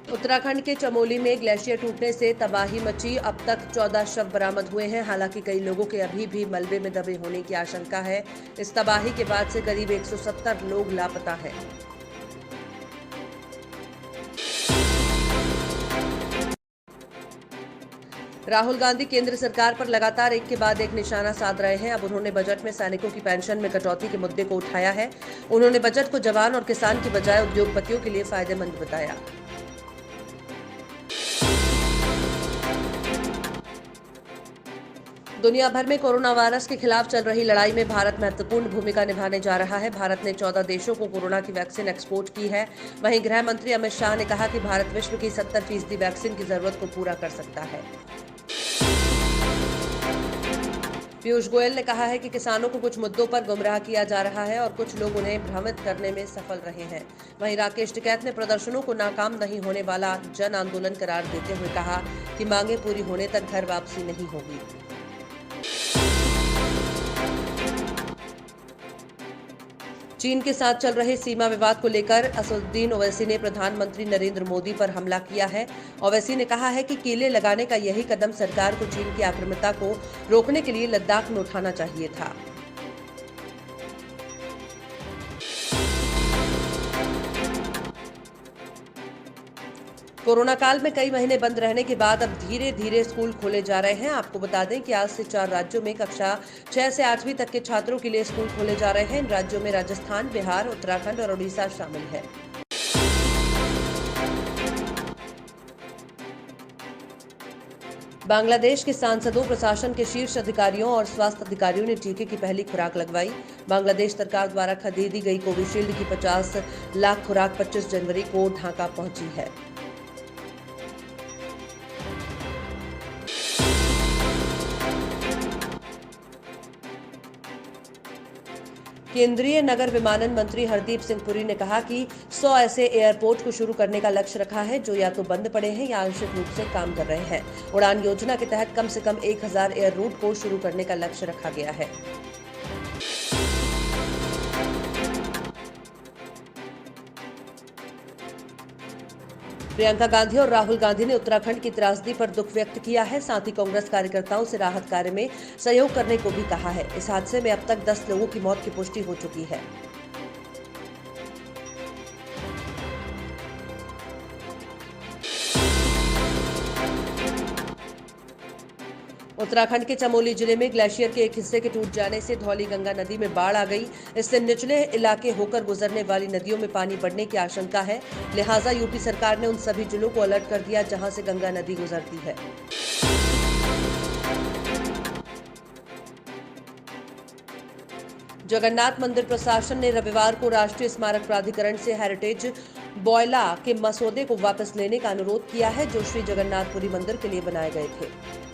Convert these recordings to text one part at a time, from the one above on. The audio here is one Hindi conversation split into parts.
उत्तराखंड के चमोली में ग्लेशियर टूटने से तबाही मची। अब तक 14 शव बरामद हुए हैं। हालांकि कई लोगों के अभी भी मलबे में दबे होने की आशंका है। इस तबाही के बाद से करीब 170 लोग लापता हैं। राहुल गांधी केंद्र सरकार पर लगातार एक के बाद एक निशाना साध रहे हैं। अब उन्होंने बजट में सैनिकों की पेंशन में कटौती के मुद्दे को उठाया है। उन्होंने बजट को जवान और किसान की बजाय उद्योगपतियों के लिए फायदेमंद बताया। दुनिया भर में कोरोना वायरस के खिलाफ चल रही लड़ाई में भारत महत्वपूर्ण भूमिका निभाने जा रहा है। भारत ने 14 देशों को कोरोना की वैक्सीन एक्सपोर्ट की है। वहीं गृह मंत्री अमित शाह ने कहा कि भारत विश्व की 70% वैक्सीन की जरूरत को पूरा कर सकता है। पीयूष गोयल ने कहा है कि किसानों को कुछ मुद्दों पर गुमराह किया जा रहा है और कुछ लोग उन्हें भ्रमित करने में सफल रहे हैं। वहीं राकेश टिकैत ने प्रदर्शनों को नाकाम नहीं होने वाला जन आंदोलन करार देते हुए कहा कि मांगे पूरी होने तक घर वापसी नहीं होगी। चीन के साथ चल रहे सीमा विवाद को लेकर असदुद्दीन ओवैसी ने प्रधानमंत्री नरेंद्र मोदी पर हमला किया है। ओवैसी ने कहा है कि कीले लगाने का यही कदम सरकार को चीन की आक्रामकता को रोकने के लिए लद्दाख में उठाना चाहिए था। कोरोना काल में कई महीने बंद रहने के बाद अब धीरे धीरे स्कूल खोले जा रहे हैं। आपको बता दें कि आज से 4 राज्यों में कक्षा 6 से 8वीं तक के छात्रों के लिए स्कूल खोले जा रहे हैं। इन राज्यों में राजस्थान, बिहार, उत्तराखंड और उड़ीसा शामिल है। बांग्लादेश के सांसदों, प्रशासन के शीर्ष अधिकारियों और स्वास्थ्य अधिकारियों ने टीके की पहली खुराक लगवाई। बांग्लादेश सरकार द्वारा खरीदी गई कोविशील्ड की 50 लाख खुराक 25 जनवरी को ढाका पहुंची है। केंद्रीय नगर विमानन मंत्री हरदीप सिंह पुरी ने कहा कि 100 ऐसे एयरपोर्ट को शुरू करने का लक्ष्य रखा है जो या तो बंद पड़े हैं या आंशिक रूप से काम कर रहे हैं। उड़ान योजना के तहत कम से कम 1000 एयर रूट को शुरू करने का लक्ष्य रखा गया है। प्रियंका गांधी और राहुल गांधी ने उत्तराखंड की त्रासदी पर दुख व्यक्त किया है। साथ ही कांग्रेस कार्यकर्ताओं से राहत कार्य में सहयोग करने को भी कहा है। इस हादसे में अब तक 10 लोगों की मौत की पुष्टि हो चुकी है। उत्तराखंड के चमोली जिले में ग्लेशियर के एक हिस्से के टूट जाने से धौली गंगा नदी में बाढ़ आ गई। इससे निचले इलाके होकर गुजरने वाली नदियों में पानी बढ़ने की आशंका है। लिहाजा यूपी सरकार ने उन सभी जिलों को अलर्ट कर दिया जहां से गंगा नदी गुजरती है। जगन्नाथ मंदिर प्रशासन ने रविवार को राष्ट्रीय स्मारक प्राधिकरण से हेरिटेज बॉयला के मसौदे को वापस लेने का अनुरोध किया है जो श्री जगन्नाथपुरी मंदिर के लिए बनाए गए थे।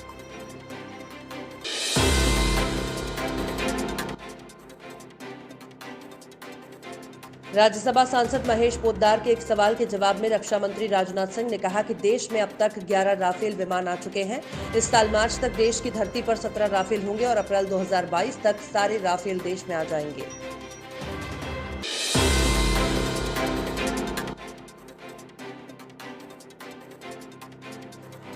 राज्यसभा सांसद महेश पोद्दार के एक सवाल के जवाब में रक्षा मंत्री राजनाथ सिंह ने कहा कि देश में अब तक 11 राफेल विमान आ चुके हैं। इस साल मार्च तक देश की धरती पर 17 राफेल होंगे और अप्रैल 2022 तक सारे राफेल देश में आ जाएंगे।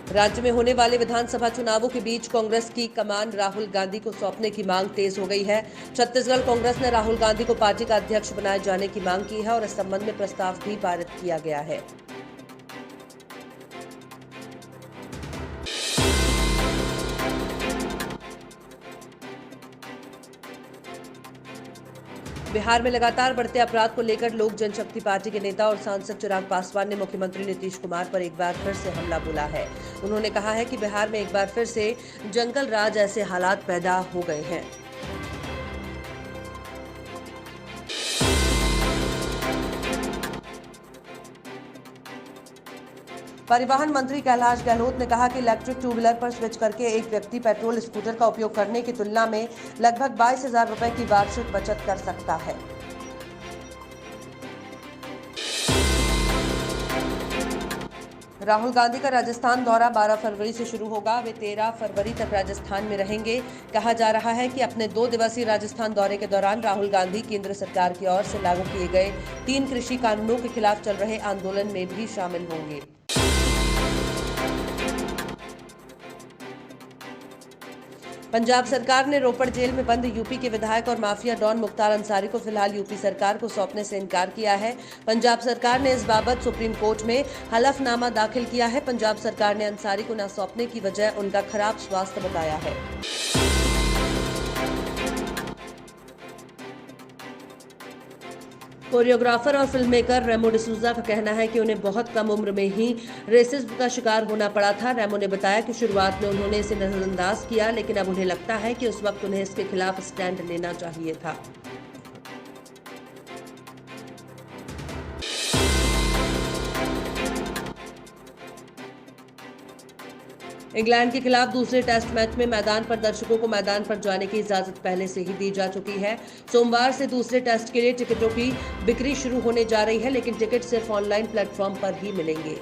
राज्य में होने वाले विधानसभा चुनावों के बीच कांग्रेस की कमान राहुल गांधी को सौंपने की मांग तेज हो गई है। छत्तीसगढ़ कांग्रेस ने राहुल गांधी को पार्टी का अध्यक्ष बनाए जाने की मांग की है और इस संबंध में प्रस्ताव भी पारित किया गया है। बिहार में लगातार बढ़ते अपराध को लेकर लोक जनशक्ति पार्टी के नेता और सांसद चिराग पासवान ने मुख्यमंत्री नीतीश कुमार पर एक बार फिर से हमला बोला है। उन्होंने कहा है कि बिहार में एक बार फिर से जंगल राज ऐसे हालात पैदा हो गए हैं। परिवहन मंत्री कैलाश गहलोत ने कहा कि इलेक्ट्रिक टू व्हीलर पर स्विच करके एक व्यक्ति पेट्रोल स्कूटर का उपयोग करने की तुलना में लगभग 22,000 रुपए की वार्षिक बचत कर सकता है। राहुल गांधी का राजस्थान दौरा 12 फरवरी से शुरू होगा। वे 13 फरवरी तक राजस्थान में रहेंगे। कहा जा रहा है कि अपने 2 दिवसीय राजस्थान दौरे के दौरान राहुल गांधी केंद्र सरकार की ओर से लागू किए गए 3 कृषि कानूनों के खिलाफ चल रहे आंदोलन में भी शामिल होंगे। पंजाब सरकार ने रोपड़ जेल में बंद यूपी के विधायक और माफिया डॉन मुख्तार अंसारी को फिलहाल यूपी सरकार को सौंपने से इनकार किया है। पंजाब सरकार ने इस बाबत सुप्रीम कोर्ट में हलफनामा दाखिल किया है। पंजाब सरकार ने अंसारी को न सौंपने की वजह उनका खराब स्वास्थ्य बताया है। कोरियोग्राफर और फिल्म मेकर रेमो डिसूजा का कहना है कि उन्हें बहुत कम उम्र में ही रेसिज्म का शिकार होना पड़ा था। रेमो ने बताया कि शुरुआत में उन्होंने इसे नजरअंदाज किया, लेकिन अब उन्हें लगता है कि उस वक्त उन्हें इसके खिलाफ स्टैंड लेना चाहिए था। इंग्लैंड के खिलाफ दूसरे टेस्ट मैच में मैदान पर दर्शकों को मैदान पर जाने की इजाजत पहले से ही दी जा चुकी है। सोमवार से दूसरे टेस्ट के लिए टिकटों की बिक्री शुरू होने जा रही है, लेकिन टिकट सिर्फ ऑनलाइन प्लेटफॉर्म पर ही मिलेंगे।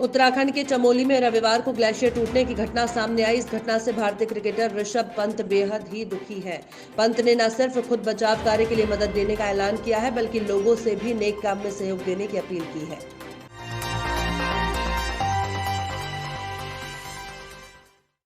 उत्तराखंड के चमोली में रविवार को ग्लेशियर टूटने की घटना सामने आई। इस घटना से भारतीय क्रिकेटर ऋषभ पंत बेहद ही दुखी है। पंत ने न सिर्फ खुद बचाव कार्य के लिए मदद देने का ऐलान किया है, बल्कि लोगों से भी नेक काम में सहयोग देने की अपील की है।